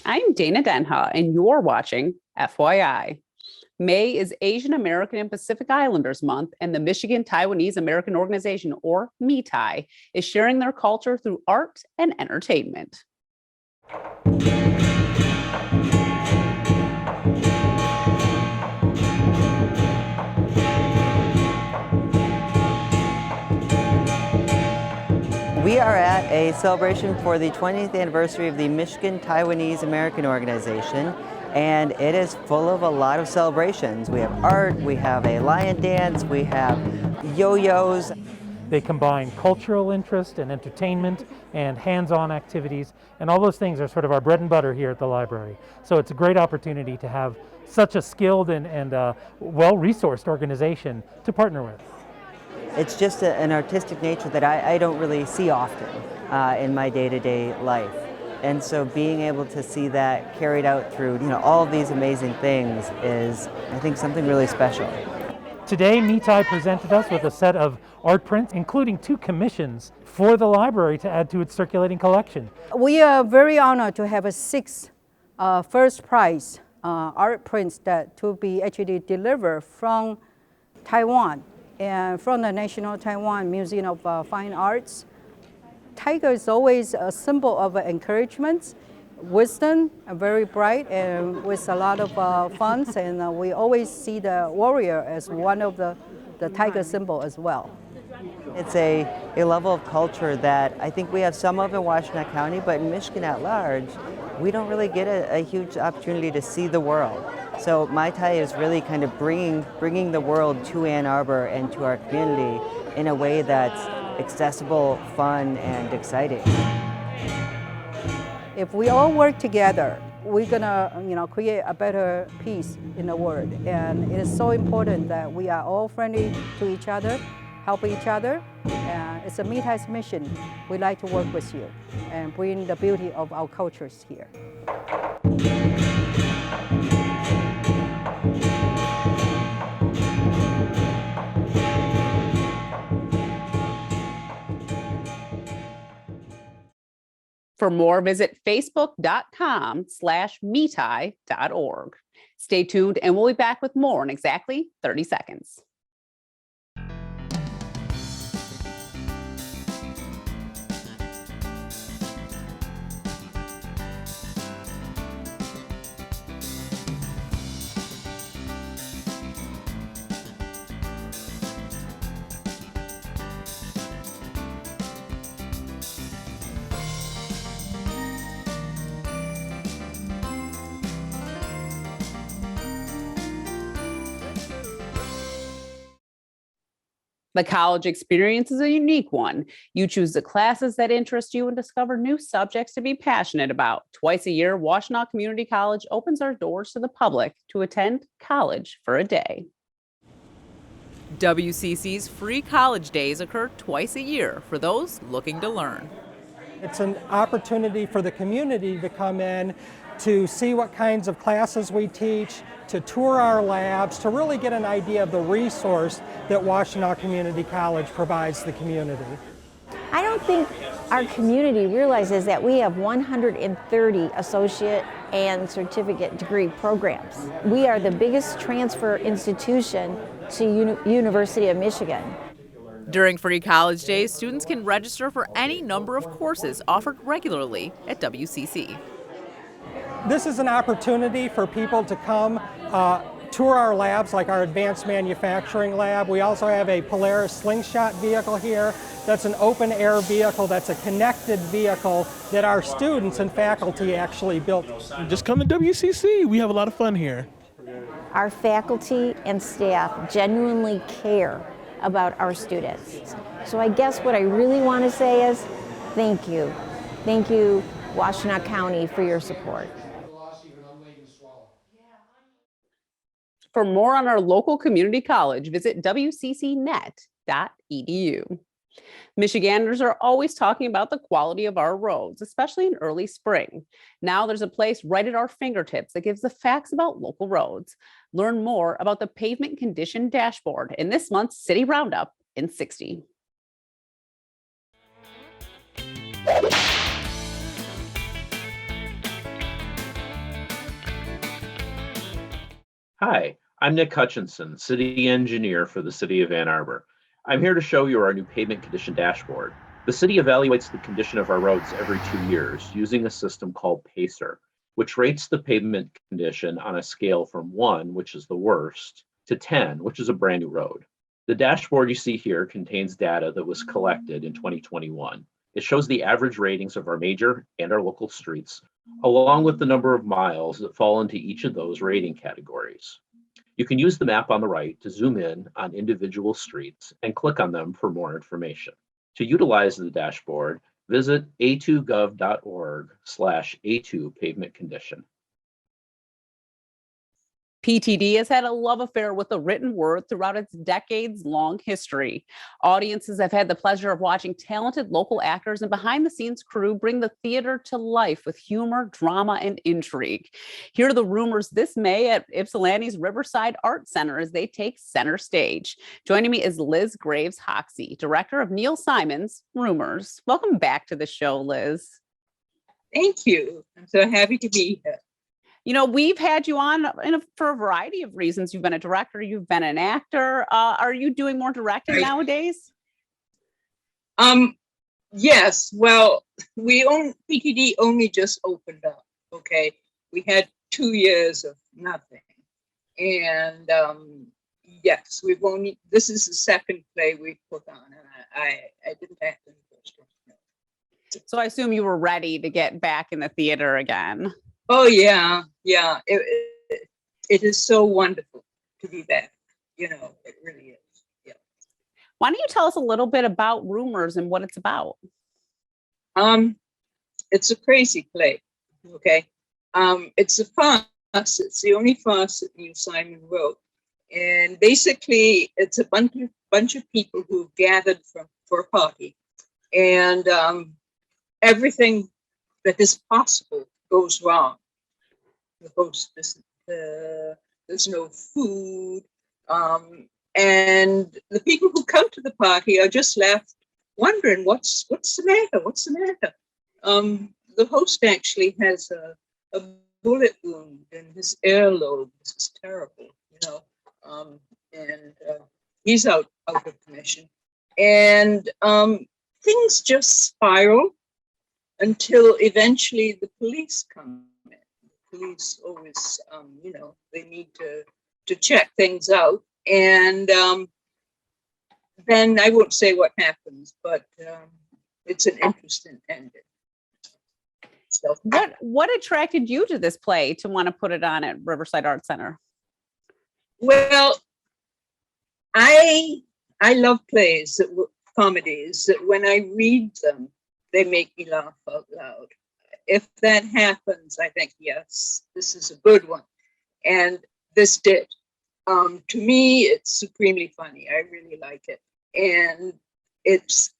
I'm Dana Denha, and you're watching FYI. May is Asian American and Pacific Islanders Month, and the Michigan Taiwanese American Organization, or MITAI, is sharing their culture through art and entertainment. We are at a celebration for the 20th anniversary of the Michigan Taiwanese American Organization, and it is full of a lot of celebrations. We have art, we have a lion dance, we have yo-yos. They combine cultural interest and entertainment and hands-on activities, and all those things are sort of our bread and butter here at the library. So it's a great opportunity to have such a skilled and well-resourced organization to partner with. It's just an artistic nature that I don't really see often in my day-to-day life. And so being able to see that carried out through all of these amazing things is, I think, something really special. Today, MITAI presented us with a set of art prints, including 2 commissions for the library to add to its circulating collection. We are very honored to have 6 first prize art prints that to be actually delivered from Taiwan and from the National Taiwan Museum of Fine Arts. Tiger is always a symbol of encouragement, wisdom, very bright and with a lot of fun, and we always see the warrior as one of the tiger symbol as well. It's a level of culture that I think we have some of in Washtenaw County, but in Michigan at large, we don't really get a huge opportunity to see the world. So MITAI is really kind of bringing the world to Ann Arbor and to our community in a way that's accessible, fun, and exciting. If we all work together, we're gonna create a better peace in the world. And it is so important that we are all friendly to each other, help each other. It's a MITAI's mission. We like to work with you and bring the beauty of our cultures here. For more, visit facebook.com/mitai.org. Stay tuned, and we'll be back with more in exactly 30 seconds. The college experience is a unique one. You choose the classes that interest you and discover new subjects to be passionate about. Twice a year, Washtenaw Community College opens our doors to the public to attend college for a day. WCC's Free College Days occur twice a year for those looking to learn. It's an opportunity for the community to come in, to see what kinds of classes we teach, to tour our labs, to really get an idea of the resource that Washtenaw Community College provides the community. I don't think our community realizes that we have 130 associate and certificate degree programs. We are the biggest transfer institution to University of Michigan. During Free College Days, students can register for any number of courses offered regularly at WCC. This is an opportunity for people to come tour our labs, like our advanced manufacturing lab. We also have a Polaris slingshot vehicle here. That's an open air vehicle, that's a connected vehicle that our students and faculty actually built. Just come to WCC, we have a lot of fun here. Our faculty and staff genuinely care about our students. So I guess what I really want to say is thank you. Thank you, Washtenaw County, for your support. For more on our local community college, visit wccnet.edu. Michiganders are always talking about the quality of our roads, especially in early spring. Now there's a place right at our fingertips that gives the facts about local roads. Learn more about the Pavement Condition Dashboard in this month's City Roundup in 60. Hi, I'm Nick Hutchinson, City Engineer for the City of Ann Arbor. I'm here to show you our new pavement condition dashboard. The city evaluates the condition of our roads every 2 years using a system called PACER, which rates the pavement condition on a scale from 1, which is the worst, to 10, which is a brand new road. The dashboard you see here contains data that was collected in 2021. It shows the average ratings of our major and our local streets, along with the number of miles that fall into each of those rating categories. You can use the map on the right to zoom in on individual streets and click on them for more information. To utilize the dashboard, visit a2gov.org/A2 pavement condition. PTD has had a love affair with the written word throughout its decades-long history. Audiences have had the pleasure of watching talented local actors and behind-the-scenes crew bring the theater to life with humor, drama, and intrigue. Here are the rumors this May at Ypsilanti's Riverside Art Center as they take center stage. Joining me is Liz Greaves-Hoxsie, director of Neil Simon's Rumors. Welcome back to the show, Liz. Thank you. I'm so happy to be here. You know, we've had you on for a variety of reasons. You've been a director, you've been an actor. Are you doing more directing nowadays? Yes. Well, PTD only just opened up. Okay, we had 2 years of nothing, and yes, this is the second play we've put on, and I didn't act in the first one. No. So I assume you were ready to get back in the theater again. Oh yeah. It is so wonderful to be back. You know, it really is. Yeah. Why don't you tell us a little bit about Rumors and what it's about? It's a crazy play. Okay. It's a farce. It's the only farce that Neil Simon wrote, and basically, it's a bunch of people who gathered for a party, and everything that is possible goes wrong. The host there's no food, and the people who come to the party are just left wondering what's the matter. The host actually has a bullet wound in his earlobe. This is terrible, you know, and he's out of commission, and things just spiral until eventually the police come in. The police always, you know, they need to check things out. And then I won't say what happens, but it's an interesting ending. So, what attracted you to this play to want to put it on at Riverside Art Center? Well, I love plays comedies that when I read them, they make me laugh out loud. If that happens, I think, yes, this is a good one. And this did. To me, it's supremely funny. I really like it. And it's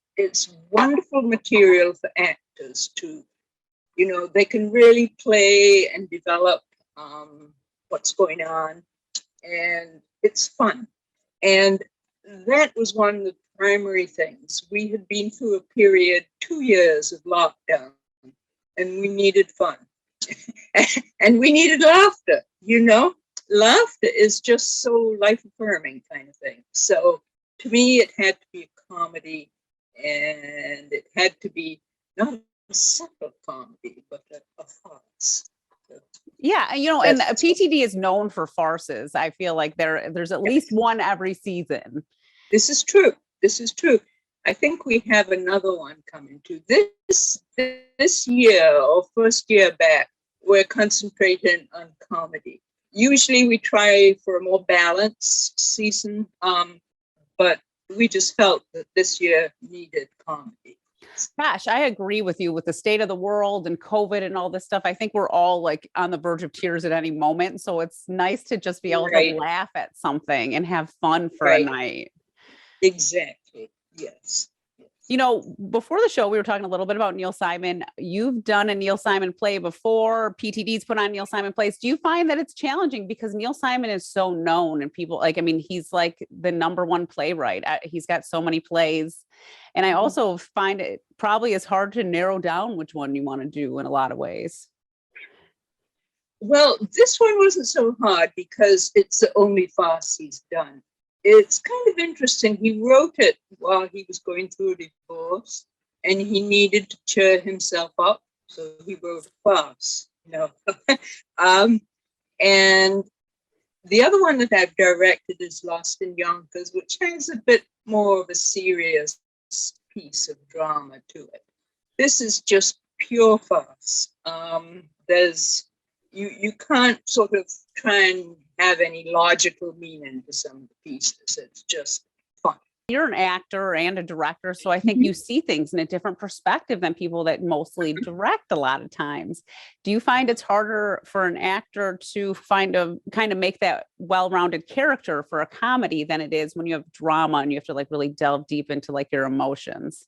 wonderful material for actors to, you know, they can really play and develop what's going on. And it's fun. And that was one of the primary things. We had been through a period, 2 years of lockdown, and we needed fun. And we needed laughter, you know? Laughter is just so life-affirming kind of thing. So to me, it had to be a comedy, and it had to be not a subtle comedy, but a farce. Yeah, you know, and PTD is known for farces. I feel like there's at least one every season. This is true. This is true. I think we have another one coming too. This year, or first year back, we're concentrating on comedy. Usually we try for a more balanced season, but we just felt that this year needed comedy. Gosh, I agree with you with the state of the world and COVID and all this stuff. I think we're all like on the verge of tears at any moment. So it's nice to just be able to laugh at something and have fun for a night. Exactly. Yes. You know, before the show, we were talking a little bit about Neil Simon. You've done a Neil Simon play before. PTD's put on Neil Simon plays. Do you find that it's challenging because Neil Simon is so known and people like, I mean, he's like the #1 playwright. He's got so many plays. And I also find it probably is hard to narrow down which one you want to do in a lot of ways. Well, this one wasn't so hard because it's the only farce he's done. It's kind of interesting. He wrote it while he was going through a divorce, and he needed to cheer himself up, so he wrote a farce. And the other one that I've directed is Lost in Yonkers, which has a bit more of a serious piece of drama to it. This is just pure farce. You can't sort of try and have any logical meaning to some of the pieces. It's just fun. You're an actor and a director, so I think you see things in a different perspective than people that mostly direct a lot of times. Do you find it's harder for an actor to kind of make that well-rounded character for a comedy than it is when you have drama and you have to like really delve deep into like your emotions?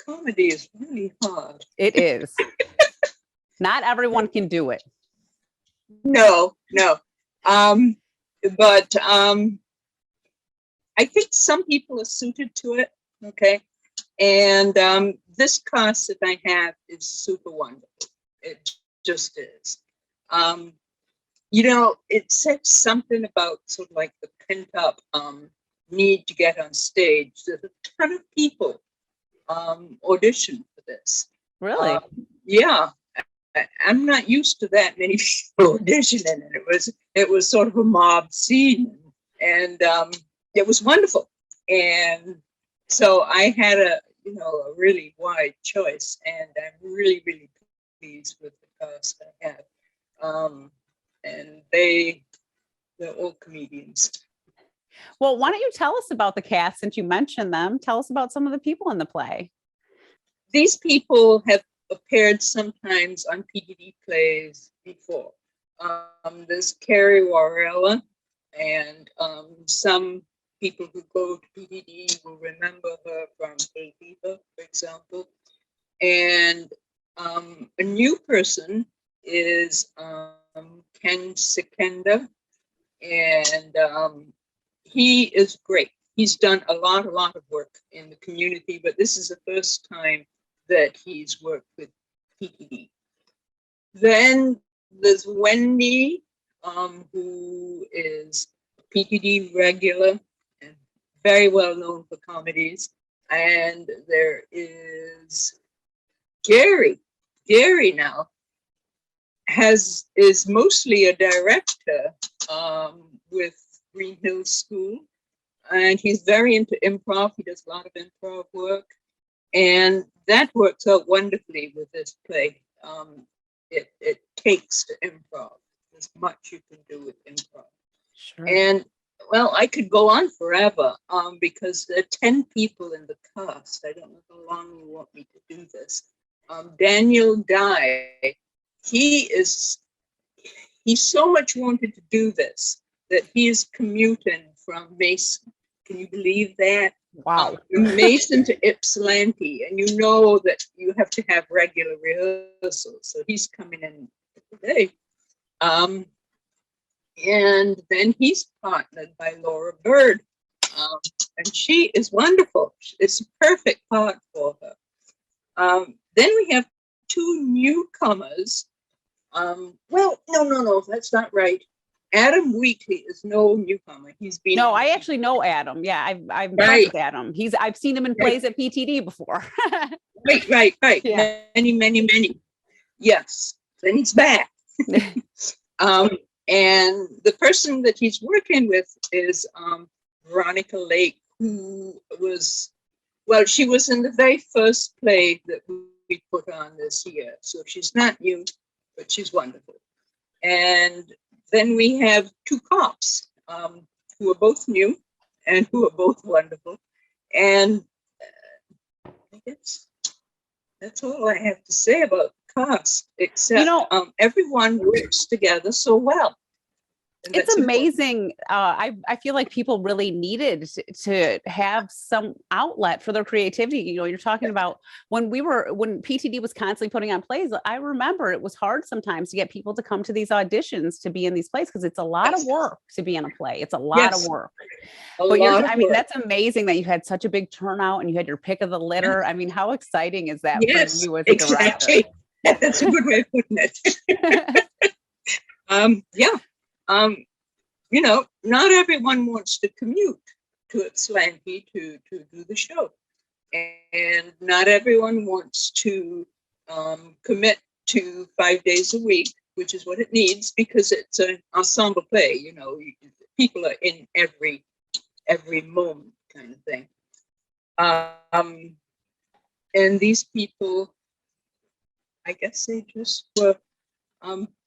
Comedy is really hard. It is. Not everyone can do it. No. But I think some people are suited to it. Okay. And this cast that I have is super wonderful. It just is. It says something about sort of like the pent up need to get on stage. There's a ton of people audition for this. Really? Yeah. I'm not used to that many people auditioning, and it was sort of a mob scene, and it was wonderful. And so I had a really wide choice, and I'm really, really pleased with the cast I have. And they're all comedians. Well, why don't you tell us about the cast since you mentioned them? Tell us about some of the people in the play. These people have appeared sometimes on PDD plays before. There's Carrie Warella, and some people who go to PDD will remember her from Hey Fever, for example. And a new person is Ken Sikenda, and he is great. He's done a lot of work in the community, but this is the first time that he's worked with PTD. Then there's Wendy, who is a PTD regular and very well known for comedies. And there is Gary. Gary now is mostly a director with Green Hills School, and he's very into improv. He does a lot of improv work. And that works out wonderfully with this play. It takes to improv. There's much you can do with improv. Sure. And well, I could go on forever because there are 10 people in the cast. I don't know how long you want me to do this. Daniel Dye, he so much wanted to do this that he is commuting from Mason. Can you believe that? Wow. From Mason to Ypsilanti, and you know that you have to have regular rehearsals. So he's coming in today. And then he's partnered by Laura Bird. And she is wonderful. It's a perfect part for her. Then we have two newcomers. Well, no, that's not right. Adam Wheatley is no newcomer. He's been. No, I actually know Adam. Yeah, I've Right. met with Adam. I've seen him in plays at PTD before. Right. Yeah. Many. Yes. Then he's back. And the person that he's working with is Veronica Lake, who she was in the very first play that we put on this year. So she's not new, but she's wonderful. And then we have two cops who are both new and who are both wonderful. And I guess that's all I have to say about the cast, except everyone works together so well. It's amazing. I feel like people really needed to have some outlet for their creativity. You're talking about when PTD was constantly putting on plays. I remember it was hard sometimes to get people to come to these auditions to be in these plays because it's a lot of work to be in a play. It's a lot of work. That's amazing that you had such a big turnout and you had your pick of the litter. I mean, how exciting is that for you as a director? That's a good way of putting it. Yeah. You know, not everyone wants to commute to Ypsilanti to do the show. And not everyone wants to commit to 5 days a week, which is what it needs, because it's an ensemble play. You know, people are in every moment, kind of thing. And these people, I guess they just were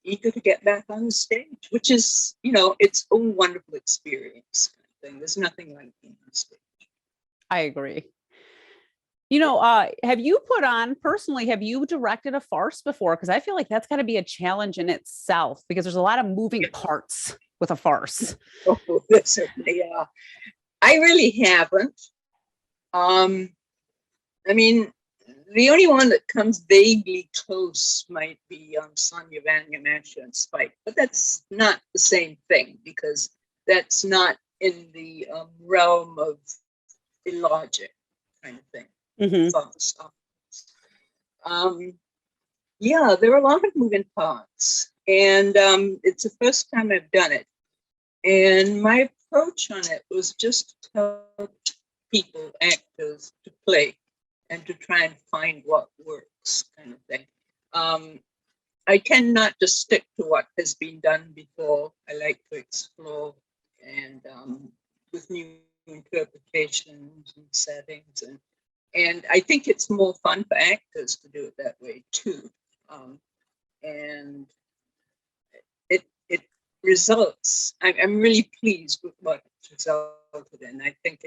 eager to get back on the stage, which is, you know, its own wonderful experience, kind of thing. There's nothing like being on stage. I agree. You know, have you have you directed a farce before? Because I feel like that's got to be a challenge in itself, because there's a lot of moving parts with a farce. Oh, certainly, yeah. I really haven't. I mean, the only one that comes vaguely close might be Sonia Vanya Masha and Spike, but that's not the same thing, because that's not in the realm of illogic, kind of thing. Mm-hmm. Yeah, there are a lot of moving parts, and it's the first time I've done it. And my approach on it was just to tell people, actors, to play and to try and find what works, kind of thing. I tend not to stick to what has been done before. I like to explore and with new interpretations and settings, and I think it's more fun for actors to do it that way too. And it results. I'm really pleased with what it resulted in. I think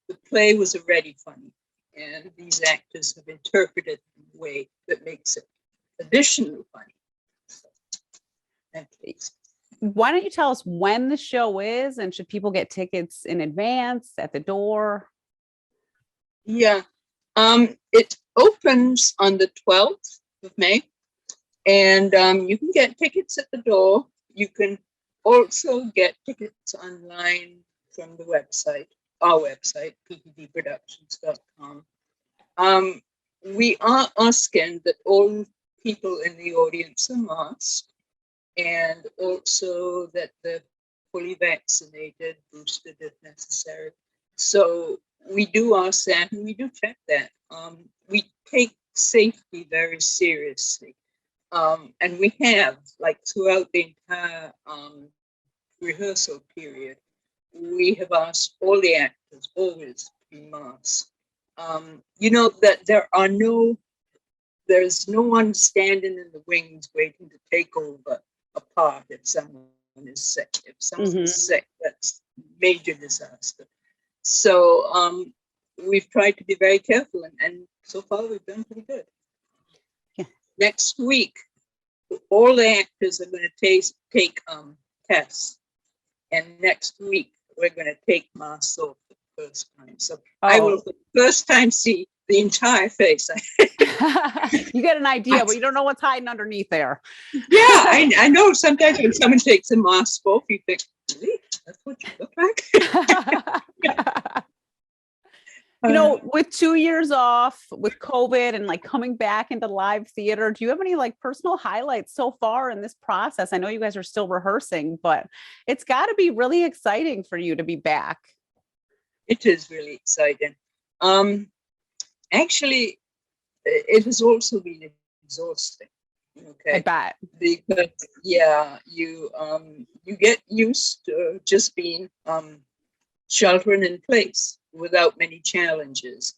the play was already funny, and these actors have interpreted it in a way that makes it additionally funny. So, why don't you tell us when the show is, and should people get tickets in advance at the door? Yeah, it opens on the 12th of May, and you can get tickets at the door. You can also get tickets online from the website, our website, ppdproductions.com. We are asking that all people in the audience are masked, and also that they're fully vaccinated, boosted if necessary. So we do ask that, and we do check that. We take safety very seriously. And we have, like, throughout the entire rehearsal period, we have asked all the actors always to be masked. You know, that there's no one standing in the wings waiting to take over a part if someone is sick. If someone is sick, that's a major disaster. So we've tried to be very careful, and so far we've done pretty good. Yeah. Next week, all the actors are going to take tests, and next week we're going to take masks off for the first time. So I will, for the first time, see the entire face. You get an idea, but you don't know what's hiding underneath there. Yeah, I know. Sometimes when someone takes a mask off, you think, really? That's what you look like? You know, with 2 years off, with COVID and like coming back into live theater, do you have any like personal highlights so far in this process? I know you guys are still rehearsing, but it's got to be really exciting for you to be back. It is really exciting. Actually, it has also been exhausting. Okay, I bet. Because you get used to just being sheltering in place without many challenges,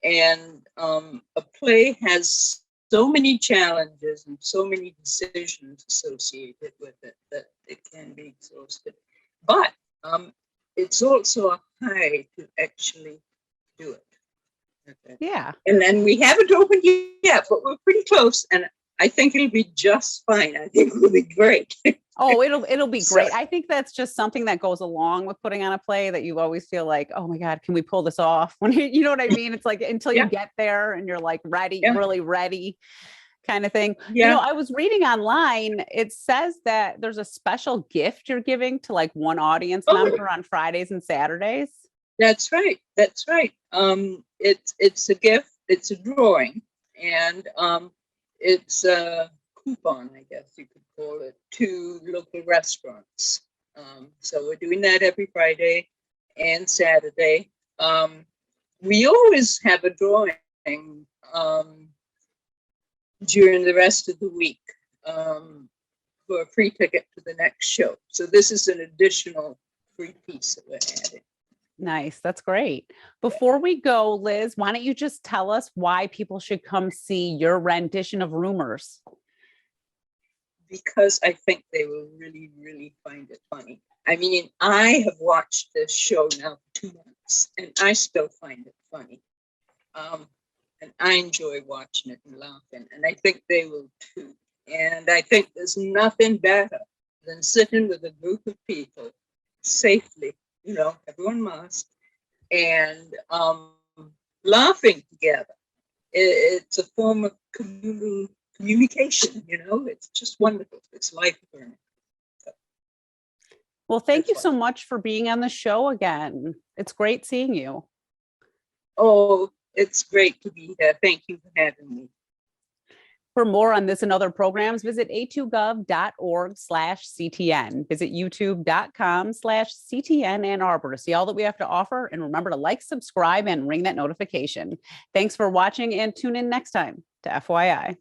and a play has so many challenges and so many decisions associated with it that it can be exhausting. But it's also a high to actually do it. Okay. Yeah. And then we haven't opened yet, but we're pretty close, and I think it'll be just fine. I think it'll be great. Oh, it'll be great. I think that's just something that goes along with putting on a play, that you always feel like, oh my God, can we pull this off? When you know what I mean? It's like until you get there and you're like ready, really ready, kind of thing. Yeah. You know, I was reading online, it says that there's a special gift you're giving to like one audience member on Fridays and Saturdays. That's right. That's right. It's a gift. It's a drawing, and it's a coupon, I guess you could call it, to local restaurants. So we're doing that every Friday and Saturday. We always have a drawing during the rest of the week for a free ticket to the next show. So this is an additional free piece that we're adding. Nice. That's great. Before we go, Liz, why don't you just tell us why people should come see your rendition of Rumors? Because I think they will really, really find it funny. I mean, I have watched this show now for 2 months and I still find it funny. And I enjoy watching it and laughing, and I think they will too. And I think there's nothing better than sitting with a group of people safely, you know, everyone must, and laughing together. It's a form of communication, you know, it's just wonderful. It's life learning. Well, thank you so much for being on the show again. It's great seeing you. Oh, it's great to be here. Thank you for having me. For more on this and other programs, visit a2gov.org/CTN. Visit youtube.com/CTN Ann Arbor to see all that we have to offer. And remember to like, subscribe, and ring that notification. Thanks for watching and tune in next time to FYI.